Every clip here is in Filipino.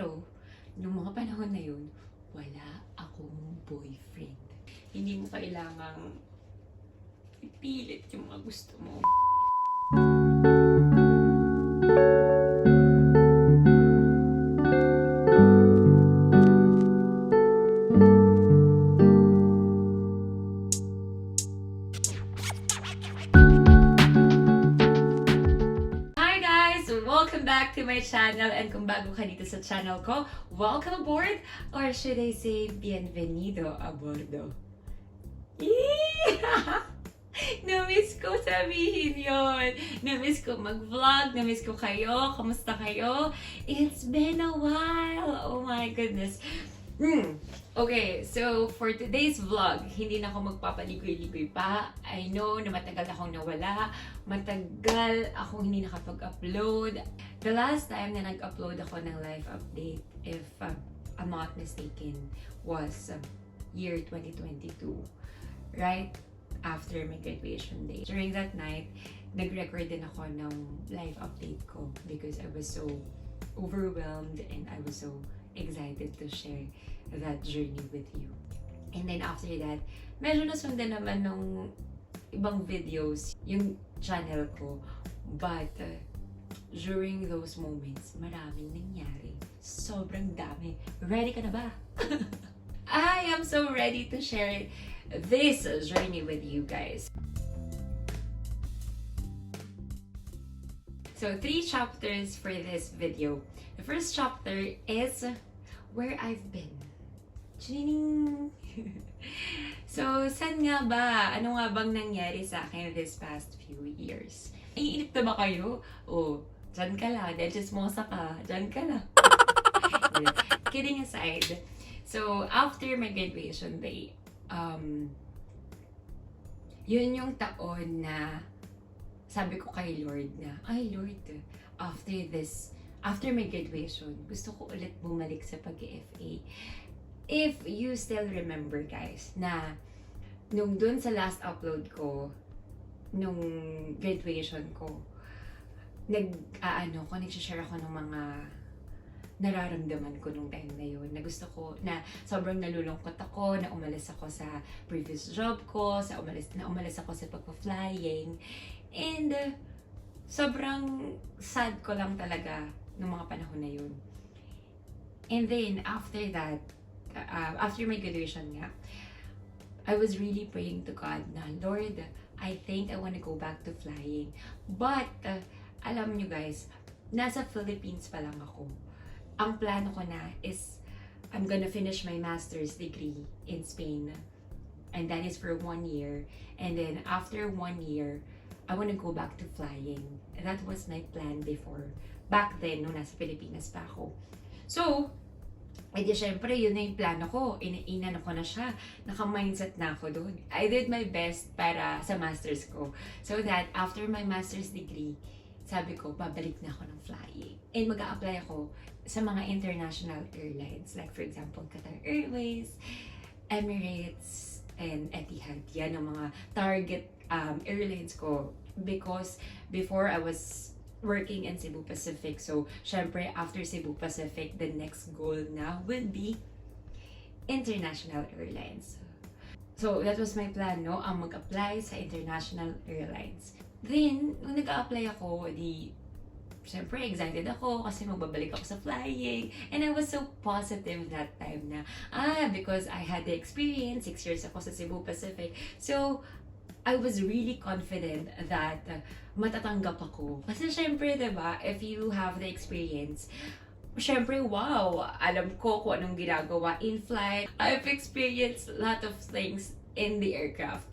Pero, nung mga panahon na yun, wala akong boyfriend. Hindi mo kailangang ipilit yung mga gusto mo. Hi guys! Welcome back to my channel, and kung bago ka dito sa channel ko, welcome aboard, or should I say, bienvenido a bordo. Na-miss ko sabihin yon. Na-miss ko mag-vlog. Na-miss ko kayo. Kamusta kayo? It's been a while. Oh my goodness. Okay, so for today's vlog, hindi na ako magpapaligoy-ligoy pa. I know na matagal akong nawala. Matagal akong hindi nakapag-upload. The last time na nag-upload ako ng live update, if I'm not mistaken, was year 2022. Right after my graduation day. During that night, nag-record din ako ng live update ko because I was so overwhelmed and I was so excited to share that journey with you. And then after that, medyo nasundan naman nung ibang videos yung channel ko. But during those moments, maraming nangyari. Sobrang dami. Ready ka na ba? I am so ready to share this journey with you guys. So 3 chapters for this video. The first chapter is where I've been. Chining! So, saan nga ba? Ano nga bang nangyari sa akin this past few years? Naiinip na ba kayo? Oh, dyan ka lang. Dahil chismosa ka. Dyan ka lang. Kidding aside. So, after my graduation day, yun yung taon na sabi ko kay Lord na, ay Lord, after my graduation, gusto ko ulit bumalik sa pag-FA. If you still remember guys, na nung dun sa last upload ko, nung graduation ko, nag-share ako ng mga nararamdaman ko nung time na yun, na gusto ko, na sobrang nalulungkot ako, na umalis ako sa previous job ko, na umalis ako sa pagpa-flying, and sobrang sad ko lang talaga nung mga panahon na yun. And then, after that, after my graduation nga, I was really praying to God na, Lord, I think I want to go back to flying. But, alam nyo guys, nasa Philippines pa lang ako. Ang plano ko na is, I'm gonna finish my master's degree in Spain. And that is for 1 year. And then, after 1 year, I want to go back to flying. And that was my plan before. Back then, nung nasa Pilipinas pa ako. So, edi syempre, yun na yung plano ko. Inano ko na siya. Naka-mindset na ako doon. I did my best para sa master's ko. So that, after my master's degree, sabi ko, babalik na ako ng flying. And mag-a-apply ako sa mga international airlines. Like, for example, Qatar Airways, Emirates, and Etihad. Yan ang mga target airlines ko. Because before, I was working in Cebu Pacific. So, syempre, after Cebu Pacific, the next goal na will be international airlines. So, that was my plan, no? Ang mag-apply sa international airlines. Then, nung nag-a-apply ako, syempre, excited ako kasi magbabalik ako sa flying. And I was so positive that time na, because I had the experience, 6 years ako sa Cebu Pacific. So, I was really confident that matatanggap ako. Kasi syempre, diba, if you have the experience, syempre, wow, alam ko kung anong ginagawa in flight. I've experienced a lot of things in the aircraft.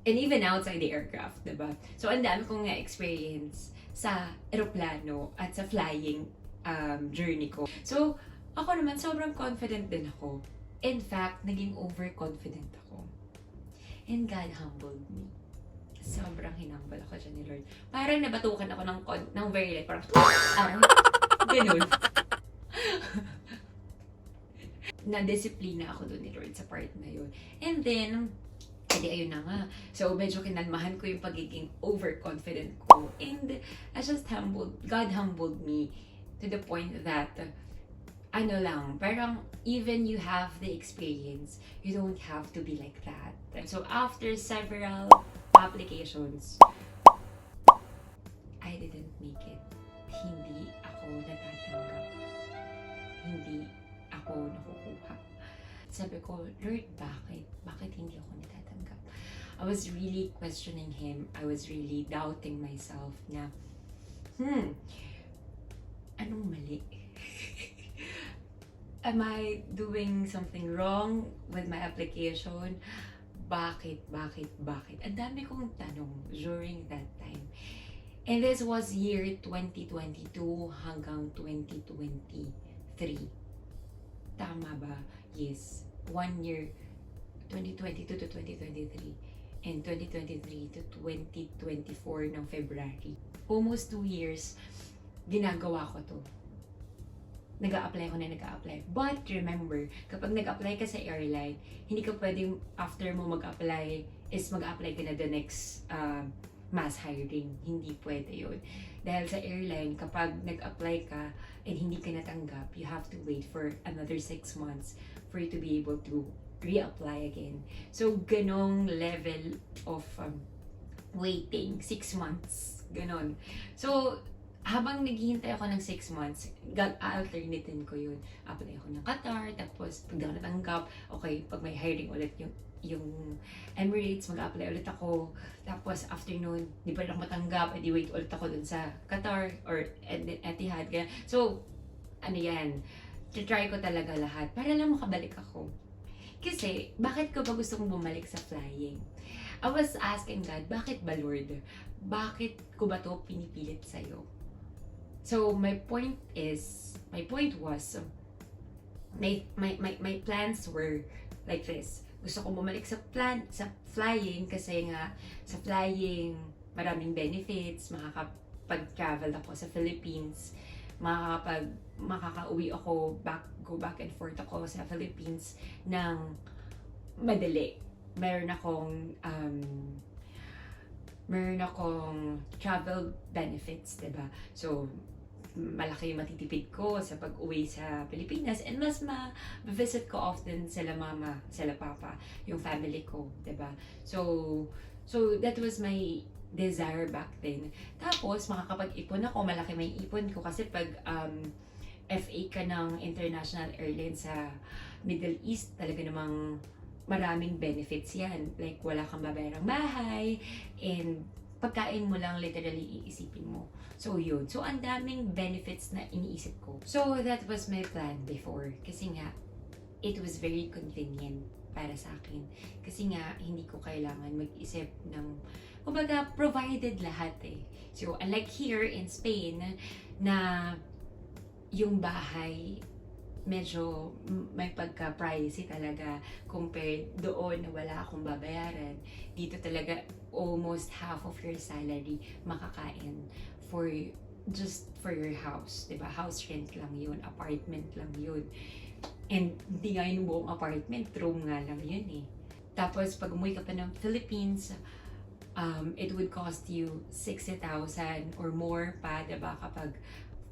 And even outside the aircraft, diba? So, ang dami kong na-experience sa eroplano at sa flying journey ko. So, ako naman, sobrang confident din ako. In fact, naging overconfident ako. And God humbled me. Sobrang hinambal ako dyan ni Lord. Parang nabatukan ako ng very light. Parang, ganun. Na-disiplina ako doon ni Lord sa part na yun. And then, edi ayun na nga. So, medyo kinalmahan ko yung pagiging overconfident ko. And, God humbled me to the point that ano lang, parang even you have the experience, you don't have to be like that. And so after several applications, I didn't make it. Hindi ako natatanggap. Hindi ako nakukuha. Sabi ko, Lord, bakit? Bakit hindi ako natatanggap? I was really questioning Him. I was really doubting myself na, anong mali? Am I doing something wrong with my application? Bakit? Ang dami kong tanong during that time. And this was year 2022 hanggang 2023. Tama ba? Yes. 1 year, 2022 to 2023. And 2023 to 2024 ng February. Almost 2 years, ginagawa ko to. Nag-a-apply ako na nag-a-apply. But remember, kapag nag-apply ka sa airline, hindi ka pwedeng after mo mag-apply is mag-apply ka na the next mass hiring. Hindi pwede yun. Dahil sa airline, kapag nag-apply ka and hindi ka natanggap, you have to wait for another 6 months for you to be able to reapply again. So, ganong level of waiting, 6 months. Ganon. So, habang naghihintay ako ng 6 months, alternatein ko yun. Apply ako ng Qatar, tapos pag ako natanggap, okay, pag may hiring ulit yung Emirates, mag-apply ulit ako. Tapos after nun, di pa rin ako matanggap, edi wait ulit ako dun sa Qatar or Etihad. Ganyan. So, ano yan, try ko talaga lahat para lang makabalik ako. Kasi, bakit ko ba gusto kong bumalik sa flying? I was asking God, bakit ba Lord? Bakit ko ba to pinipilit sa'yo? So my point was, my plans were like this. Gusto kong bumalik sa flying kasi nga sa flying maraming benefits, makakapag-travel ako sa Philippines, makakauwi ako go back and forth ako sa Philippines ng madali. Meron akong travel benefits, diba? So, malaki yung matitipid ko sa pag-uwi sa Pilipinas and mas ma-visit ko often sila mama, sila papa, yung family ko, diba? So that was my desire back then. Tapos, makakapag-ipon ako, malaki may ipon ko kasi pag FA ka ng International Airlines sa Middle East, talaga namang maraming benefits yan. Like, wala kang babayarang bahay, and pagkain mo lang literally iisipin mo. So, yun. So, ang daming benefits na iniisip ko. So, that was my plan before. Kasi nga, it was very convenient para sa akin. Kasi nga, hindi ko kailangan mag-isip ng, kumbaga, provided lahat eh. So, unlike here in Spain, na yung bahay, medyo may pagka-pricey talaga compared doon na wala akong babayaran. Dito talaga almost half of your salary makakain just for your house, 'di ba? House rent lang 'yun, apartment lang 'yun. And hindi nga yung buong apartment, room nga lang 'yun eh. Tapos pag umuwi ka pa ng Philippines, it would cost you 60,000 or more pa, 'di ba? Kapag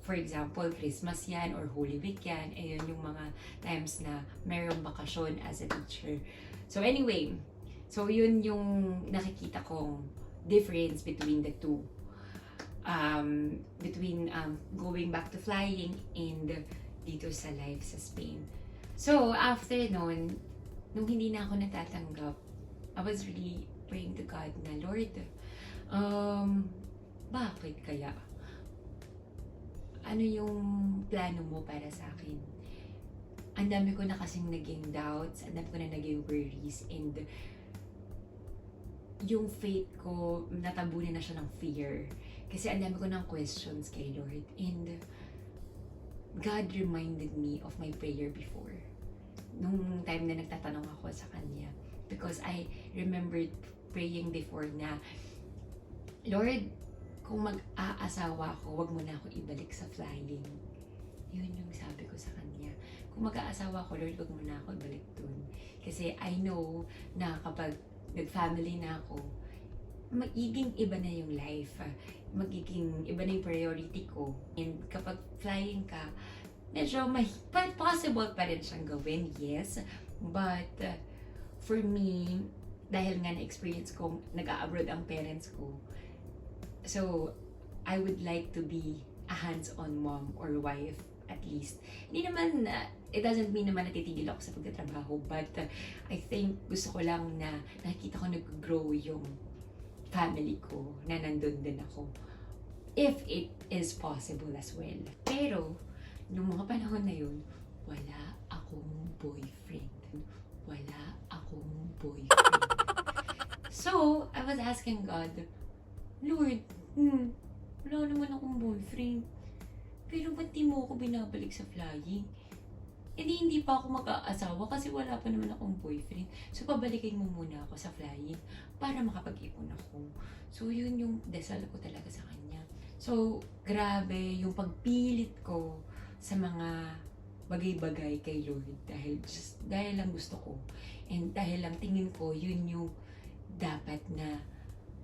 for example, Christmas yan or Holy Week yan, ayun yung mga times na mayroong bakasyon as a teacher. So anyway, so yun yung nakikita kong difference between the two. Between going back to flying and dito sa life sa Spain. So after nun, nung hindi na ako natatanggap, I was really praying to God na, Lord, bakit kaya? Ano yung plano mo para sa akin? Ang dami ko na kasing naging doubts, ang dami ko na naging worries, and yung faith ko, natabunan na siya ng fear. Kasi ang dami ko ng questions kay Lord. And God reminded me of my prayer before. Nung time na nagtatanong ako sa Kanya. Because I remembered praying before na, Lord, kung mag-aasawa ako, wag mo na ako ibalik sa flying. Yun yung sabi ko sa Kanya. Kung mag-aasawa ako, Lord, wag mo na ako ibalik dun. Kasi I know na kapag nag-family na ako, magiging iba na yung life. Magiging iba na yung priority ko. And kapag flying ka, medyo but possible pa rin siyang gawin, yes. But for me, dahil nga na-experience ko, nag-a-abroad ang parents ko, so I would like to be a hands-on mom or wife at least. Hindi naman, it doesn't mean naman natitigil ako sa pagtatrabaho, but I think gusto ko lang na nakikita ko nag-grow yung family ko, na nandun din ako. If it is possible as well. Pero, nung mga panahon na yun, wala akong boyfriend. Wala akong boyfriend. So, I was asking God, Lord, wala naman akong boyfriend. Pero ba't di mo ako binabalik sa flying? Hindi pa ako mag-aasawa kasi wala pa naman akong boyfriend. So, pabalikin mo muna ako sa flying para makapag-ipon ako. So, yun yung dasal ko talaga sa kanya. So, grabe yung pagpilit ko sa mga bagay-bagay kay Lord dahil lang gusto ko. And dahil lang tingin ko, yun yung dapat na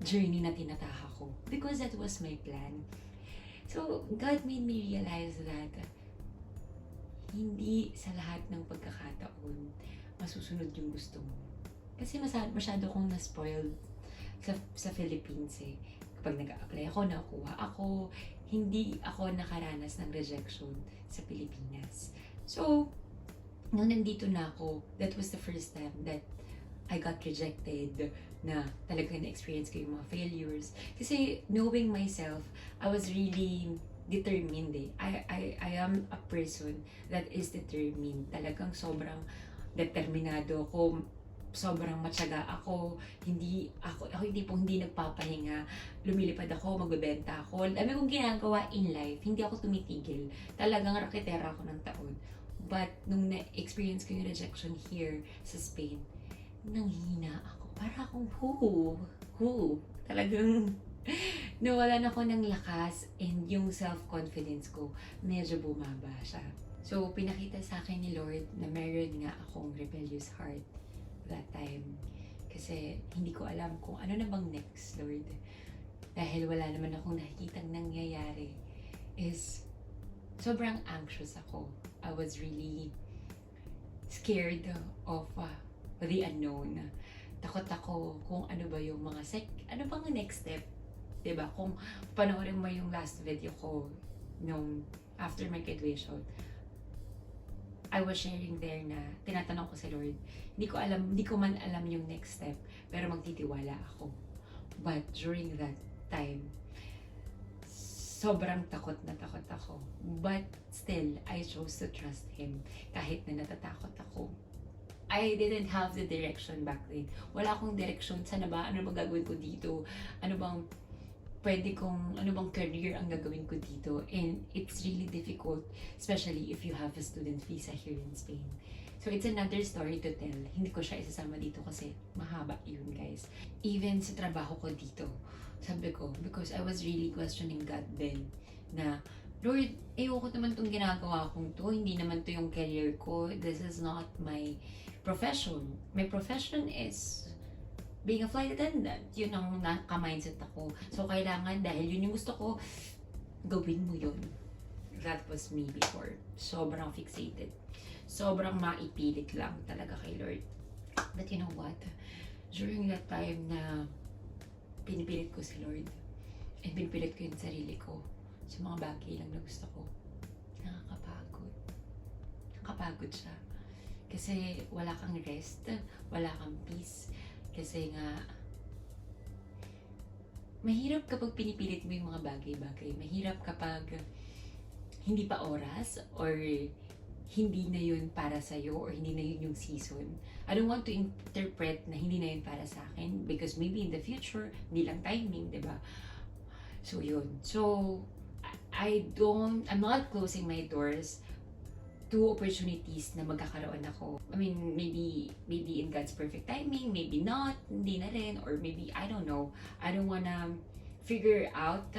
journey na tinataha ko. Because that was my plan. So, God made me realize that hindi sa lahat ng pagkakataon masusunod yung gusto mo. Kasi masyado akong na-spoiled sa Philippines eh. Kapag nag-a-apply ako, nakuha ako, hindi ako nakaranas ng rejection sa Pilipinas. So, nung nandito na ako, that was the first time that I got rejected, na talagang na-experience ko yung mga failures. Kasi knowing myself, I was really determined eh. I am a person that is determined. Talagang sobrang determinado ako, sobrang matyaga ako, hindi nagpapahinga, lumilipad ako, magbebenta ako. Dami kong ginagawa in life, hindi ako tumitigil. Talagang raketera ako ng taon. But nung na-experience ko yung rejection here sa Spain, nanghina ako. Para akong talagang nawalan ako ng lakas, and yung self-confidence ko medyo bumaba siya. So, pinakita sa akin ni Lord na meron nga akong rebellious heart that time. Kasi hindi ko alam kung ano na bang next, Lord. Dahil wala naman akong nakikitang nangyayari. Is sobrang anxious ako. I was really scared of the unknown. Takot ako kung ano ba yung ano bang next step. Diba? Kung panoorin mo yung last video ko nung after my graduation, I was sharing there na tinatanong ko sa Lord, hindi ko man alam yung next step, pero magtitiwala ako. But during that time, sobrang takot na takot ako. But still, I chose to trust Him kahit na natatakot ako. I didn't have the direction back then. Wala akong direction. Sana ba? Ano bang gagawin ko dito? Ano bang career ang gagawin ko dito? And it's really difficult, especially if you have a student visa here in Spain. So it's another story to tell. Hindi ko siya isasama dito kasi mahaba yun, guys. Even sa trabaho ko dito, sabi ko, because I was really questioning God then, na, Lord, ayoko naman itong ginagawa kong to. Hindi naman to yung career ko. This is not my profession. My profession is being a flight attendant. Yun ang naka-mindset ako. So, kailangan, dahil yun yung gusto ko, gawin mo yun. That was me before. Sobrang fixated. Sobrang maipilit lang talaga kay Lord. But you know what? During that time na pinipilit ko si Lord, and pinipilit ko yung sarili ko sa mga bagay lang na gusto ko, nakakapagod. Nakakapagod siya. Kasi wala kang rest, wala kang peace. Kasi nga, mahirap kapag pinipilit mo yung mga bagay-bagay. Mahirap kapag hindi pa oras, or hindi na yun para sa'yo, or hindi na yun yung season. I don't want to interpret na hindi na yun para sa akin, because maybe in the future, hindi lang timing, diba? So yun. So, I'm not closing my doors to opportunities na magkakaroon ako. I mean, maybe in God's perfect timing, maybe not, hindi na rin, or maybe, I don't know. I don't wanna figure out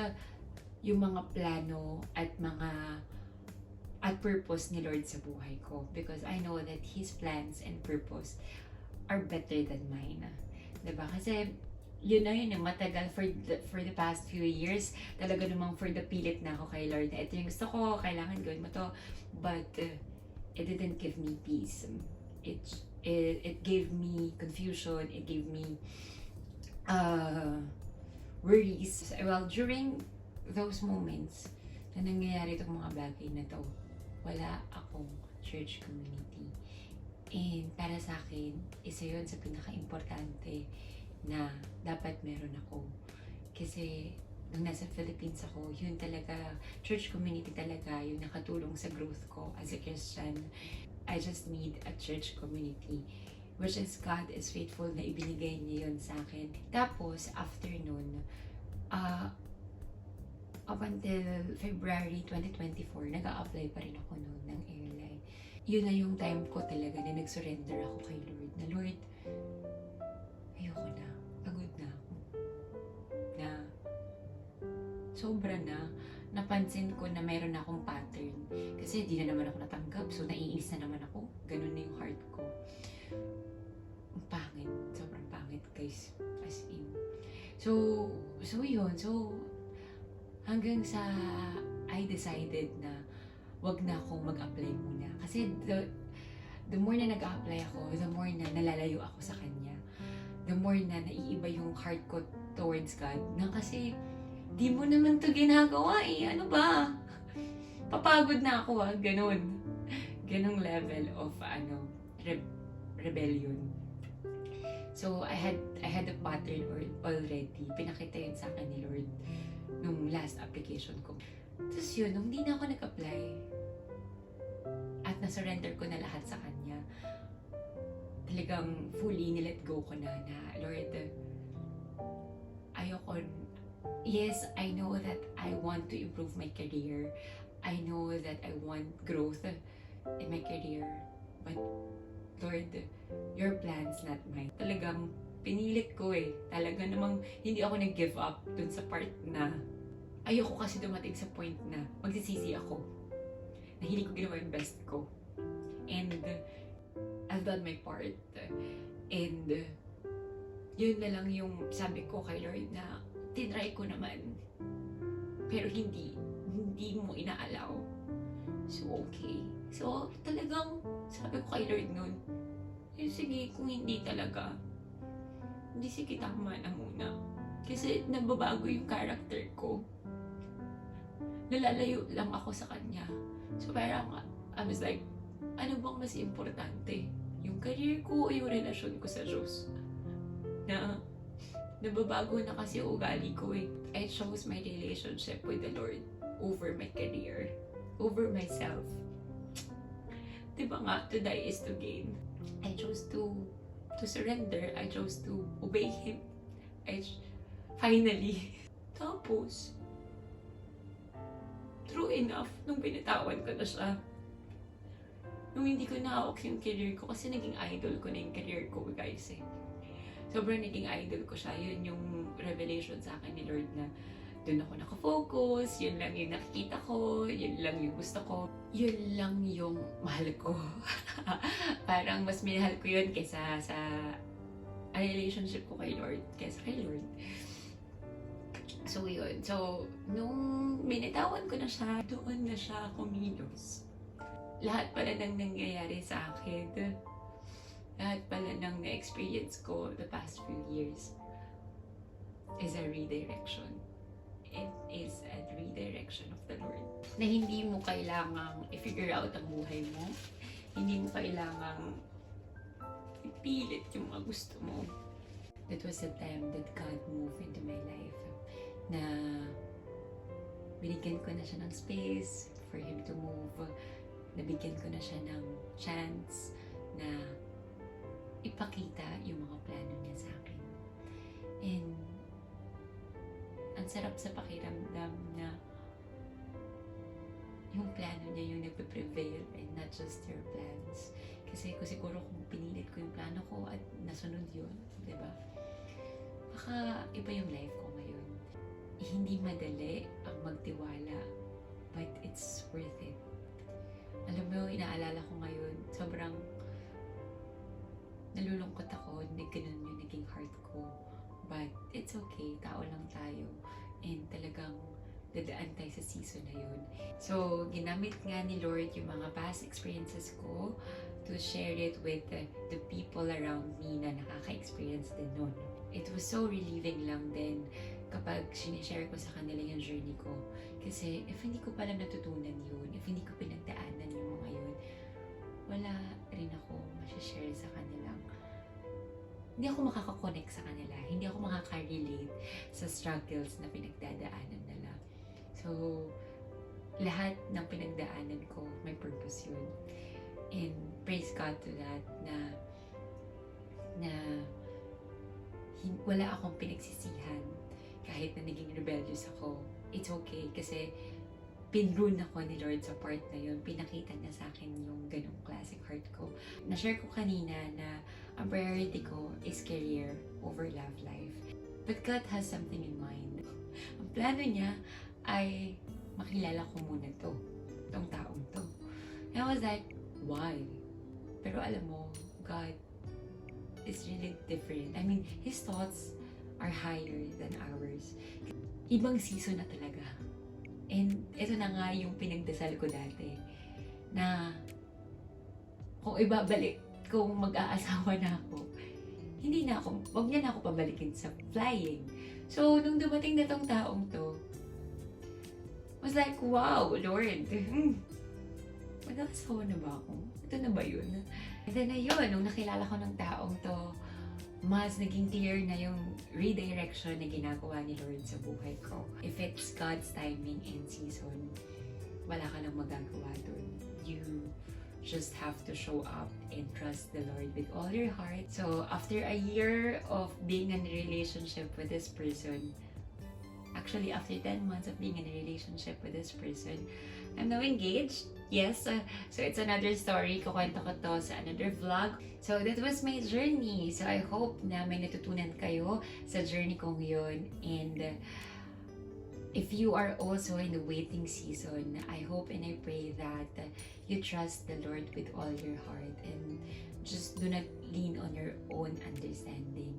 yung mga plano at purpose ni Lord sa buhay ko, because I know that His plans and purpose are better than mine. Diba? Kasi yun na yun, matagal for the past few years, talaga namang for the pilit na ako kay Lord na ito yung gusto ko, kailangan gawin mo to. But it didn't give me peace. It gave me confusion, it gave me worries. Well, during those moments na nangyayari itong mga bagay na to, wala akong church community. And para sa akin, isa yun sa pinaka-importante na dapat meron ako. Kasi nung nasa Philippines ako, yun talaga, church community talaga, yung nakatulong sa growth ko as a Christian. I just need a church community, which is God is faithful na ibinigay niya yun sa akin. Tapos, after nun, up until February 2024, nag-a-apply pa rin ako noon ng airline. Yun na yung time ko talaga na nag-surrender ako kay Lord. Na Lord, ayoko na. Pagod na ako. Na sobra na. Napansin ko na mayroon na akong pattern. Kasi di na naman ako natanggap. So, naiinis na naman ako. Ganun na yung heart ko. Ang pangit. Sobrang pangit, guys. As in. So yun. So, hanggang sa I decided na wag na akong mag-apply muna. Kasi the more na nag-apply ako, the more na nalalayo ako sa Kanya. The more na naiiba yung heart ko towards God. Na kasi, di mo naman to ginagawa eh. Ano ba? Papagod na ako Ganun. Ganung level of rebellion. So, I had a pattern already. Pinakita yun sa akin ni Lord nung last application ko. Tapos yun, nung di na ako nag-apply at na-surrender ko na lahat sa Kanya, talagang fully nilet go ko na Lord, ayoko. Yes, I know that I want to improve my career. I know that I want growth in my career. But Lord, your plans, not mine. Talagang pinilit ko eh. Talaga namang hindi ako nag-give up dun sa part na ayoko kasi dumating sa point na magsisisi ako. Na hindi ko ginawa yung best ko. And I've done my part. And yun na lang yung sabi ko kay Lord na tinry ko naman. Pero hindi mo inaalaw. So okay. So talagang sabi ko kay Lord nun, sige kung hindi talaga, hindi sige tama na muna. Kasi nababago yung character ko. Nalalayo lang ako sa Kanya. So parang I was like, ano bang mas importante? Yung career ko o yung relasyon ko sa Diyos? Na nababago na kasi ugali ko eh. I chose my relationship with the Lord over my career, over myself. Diba nga, to die is to gain. I chose to surrender. I chose to obey Him. Finally. Tapos, true enough, nung binitawan ko na siya, nung hindi ko nahawak yung career ko, kasi naging idol ko na yung career ko, guys eh. Sobrang naging idol ko siya. Yun yung revelation sa akin ni Lord na doon ako nakafocus, yun lang yung nakikita ko, yun lang yung gusto ko, yun lang yung mahal ko. Parang mas minahal ko yun kaysa sa relationship ko kay Lord, kaysa kay Lord. So yun. So, nung binitawan ko na siya, doon na siya kumilos. Lahat pala nang nangyayari sa akin, lahat pala nang na-experience ko the past few years is a redirection. It is a redirection of the Lord. Na hindi mo kailangang i-figure out ang buhay mo. Hindi mo kailangang ipilit yung mga gusto mo. That was the time that God moved into my life. Na binigyan ko na siya ng space for Him to move. Nabigyan ko na siya ng chance na ipakita yung mga plano niya sa akin. And ang sarap sa pakiramdam na yung plano niya yung nagpe-prevail and not just your plans. Kasi siguro kung pinilit ko yung plano ko at nasunod yun, di ba? Baka iba yung life ko ngayon. Hindi madali ang magtiwala, but it's worth it. Alam mo, inaalala ko ngayon, sobrang nalulungkot ako na ganun yung naging heart ko But it's okay, tao lang tayo. And talagang dadaan tayo sa season na yun. So, ginamit nga ni Lord yung mga past experiences ko to share it with the people around me na nakaka-experience din nun. It was so relieving lang din kapag sinishare ko sa kanila yung journey ko. Kasi if hindi ko pala natutunan yun, if hindi ko pinagdaanan yung mga yun, wala rin ako masishare sa kanilang. Hindi ako makakakonect sa kanila. Hindi ako makaka-relate sa struggles na pinagdadaanan nila. So, lahat ng pinagdaanan ko, may purpose yun. And praise God to that na wala akong pinagsisihan kahit na naging rebellious ako. It's okay kasi pinrune ako ni Lord sa part na yun. Pinakita niya sa akin yung ganong classic heart ko. Na-share ko kanina na ang priority ko is career over love life. But God has something in mind. Ang plano niya ay makilala ko muna tong taong to. And I was like, why? Pero alam mo, God is really different. I mean, His thoughts are higher than ours. Ibang season na talaga. And ito na nga yung pinagdasal ko dati. Na kung ibabalik, kung mag-aasawa na ako, wag niya na ako pabalikin sa flying. So, nung dumating na tong taong to, was like, wow, Lord, mag-aasawa na ba ako? Ito na ba yun? And then ayun, nung nakilala ko ng taong to, mas naging clear na yung redirection na ginagawa ni Lord sa buhay ko. If it's God's timing and season, wala ka nang magagawa dun. You just have to show up and trust the Lord with all your heart. So, after a year of being in a relationship with this person, actually after 10 months of being in a relationship with this person, I'm now engaged. Yes, so it's another story. Kukwento ko to sa another vlog. So that was my journey. So I hope na may natutunan kayo sa journey kong yun. And if you are also in the waiting season, I hope and I pray that you trust the Lord with all your heart and just do not lean on your own understanding.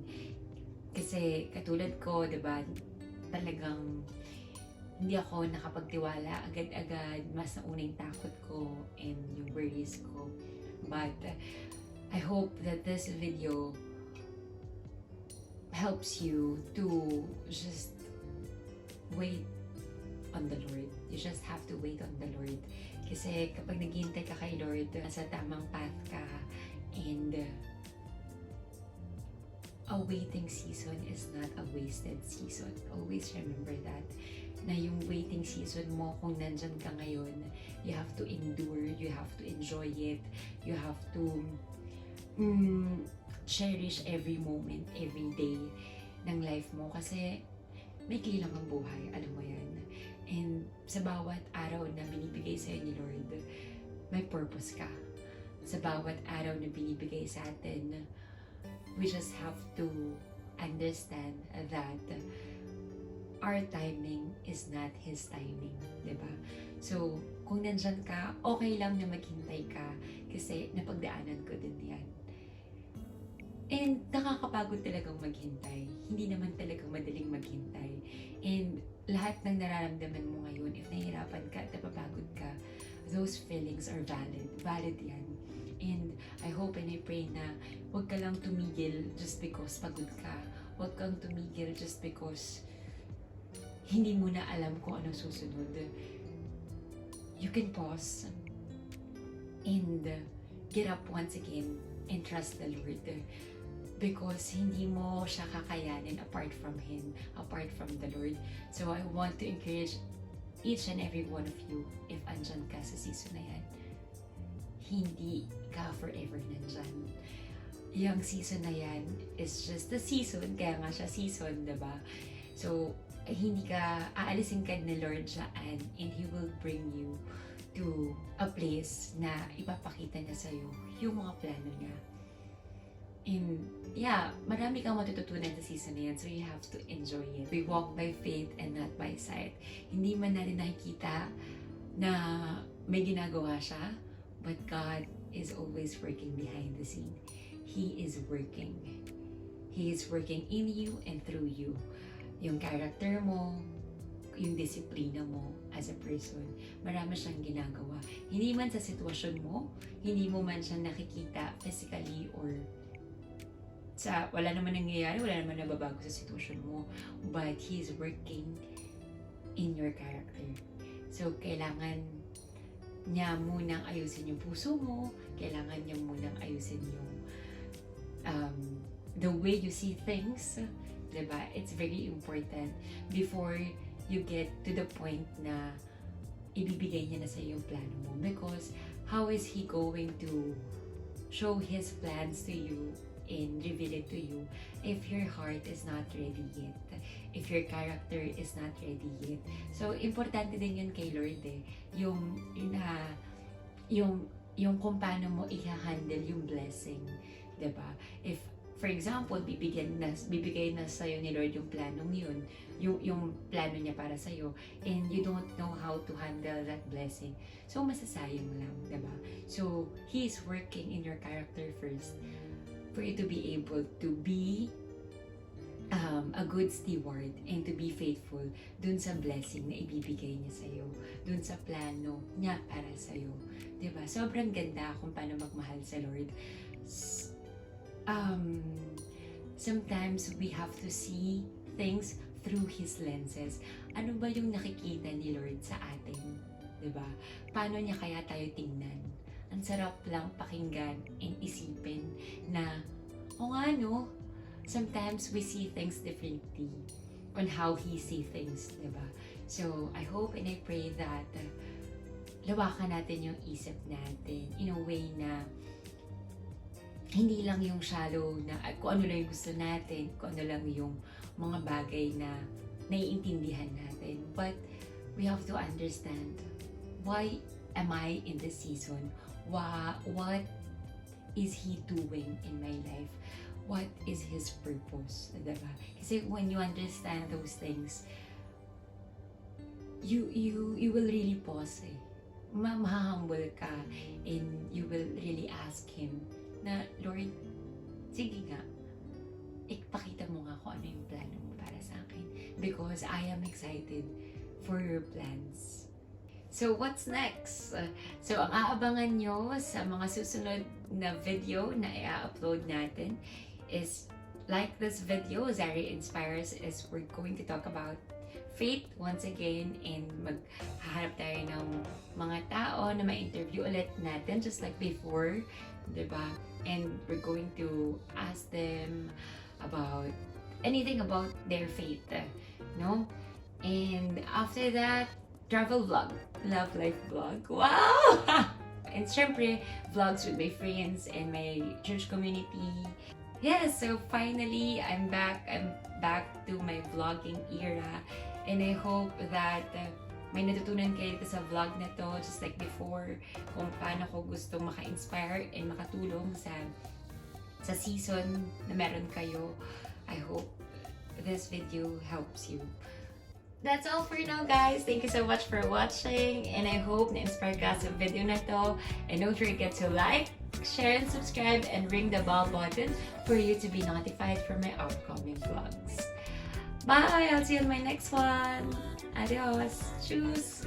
Kasi katulad ko, diba, talagang hindi ako nakapagtiwala agad-agad, mas nauna yung takot ko and yung worries ko. But I hope that this video helps you to just wait on the Lord. You just have to wait on the Lord. Kasi kapag naghihintay ka kay Lord, nasa tamang path ka, and a waiting season is not a wasted season. Always remember that. Na yung waiting season mo, kung nandyan ka ngayon, you have to endure, you have to enjoy it, you have to cherish every moment, every day ng life mo. Kasi may kilang ang buhay, alam mo yan. And sa bawat araw na binibigay sa'yo ni Lord, may purpose ka. Sa bawat araw na binibigay sa atin, we just have to understand that our timing is not His timing, diba? So, kung nandyan ka, okay lang na maghintay ka kasi napagdaanan ko din yan. And nakakapagod talagang maghintay. Hindi naman talagang madaling maghintay. And lahat ng nararamdaman mo ngayon, if nahihirapan ka at napapagod ka, those feelings are valid. Valid yan. And I hope and I pray na huwag ka lang tumigil just because pagod ka. Huwag kang tumigil just because hindi mo na alam kung ano susunod. You can pause and get up once again and trust the Lord. Because hindi mo siya kakayanin apart from Him, apart from the Lord. So I want to encourage each and every one of you, if andyan ka sa season na yan, hindi ka forever nandyan. Yung season na yan is just the season, kaya nga siya season, diba? So, hindi ka, aalisin ka ni Lord dyan and He will bring you to a place na ipapakita niya sa'yo yung mga plano niya. And yeah, marami kang matututunan sa season na yan, so you have to enjoy it. We walk by faith and not by sight. Hindi man natin nakikita na may ginagawa siya, but God is always working behind the scene. He is working. He is working in you and through you. Yung character mo, yung disiplina mo as a person, marami siyang ginagawa. Hindi man sa sitwasyon mo, hindi mo man siya nakikita physically or wala naman nangyayari, wala naman nababago sa sitwasyon mo. But He is working in your character. So, kailangan niya munang ayusin yung puso mo, kailangan niya munang ayusin yung the way you see things, diba? It's very important before you get to the point na ibibigay niya na sa yung plano mo. Because how is He going to show His plans to you and reveal it to you if your heart is not ready yet, if your character is not ready yet? So, importante din yun kay Lord yung kung paano mo i-handle yung blessing, diba? If, for example, bibigay na sa'yo ni Lord yung planong yun, yung plano niya para sa'yo, and you don't know how to handle that blessing, so masasayang lang, diba? So, He is working in your character first for you to be able to be a good steward and to be faithful dun sa blessing na ibibigay niya sa'yo, dun sa plano niya para sa'yo. Diba? Sobrang ganda kung paano magmahal sa Lord. Sometimes we have to see things through His lenses. Ano ba yung nakikita ni Lord sa atin? Diba? Paano niya kaya tayo tingnan? Ang sarap lang pakinggan and isipin na, o nga no, sometimes we see things differently on how He see things, diba? So, I hope and I pray that lawakan natin yung isip natin in a way na hindi lang yung shallow na kung ano lang yung gusto natin, kung ano lang yung mga bagay na naiintindihan natin. But we have to understand, why am I in this season? What is He doing in my life? What is His purpose? Diba? Kasi when you understand those things, you will really pause eh. Mahahumble ka and you will really ask Him na, Lord, sige nga, ipakita mo nga kung ano yung plano mo para sa akin, because I am excited for your plans. So, what's next? So, ang aabangan nyo sa mga susunod na video na i-upload natin is, like this video, Zari Inspires, is we're going to talk about faith once again, and maghahanap tayo ng mga tao na ma-interview ulit natin just like before, diba? And we're going to ask them about anything about their faith, no? And after that, travel vlog, love life vlog. Wow! And syempre, vlogs with my friends and my church community. Yes, so finally, I'm back to my vlogging era. And I hope that may natutunan kayo dito sa vlog na to, just like before, kung paano ko gusto maka-inspire and makatulong sa season na meron kayo. I hope this video helps you. That's all for now, guys. Thank you so much for watching, and I hope na-inspire ka sa video na to. And don't forget to like, share, and subscribe, and ring the bell button for you to be notified for my upcoming vlogs. Bye! I'll see you in my next one. Adios. Tschüss.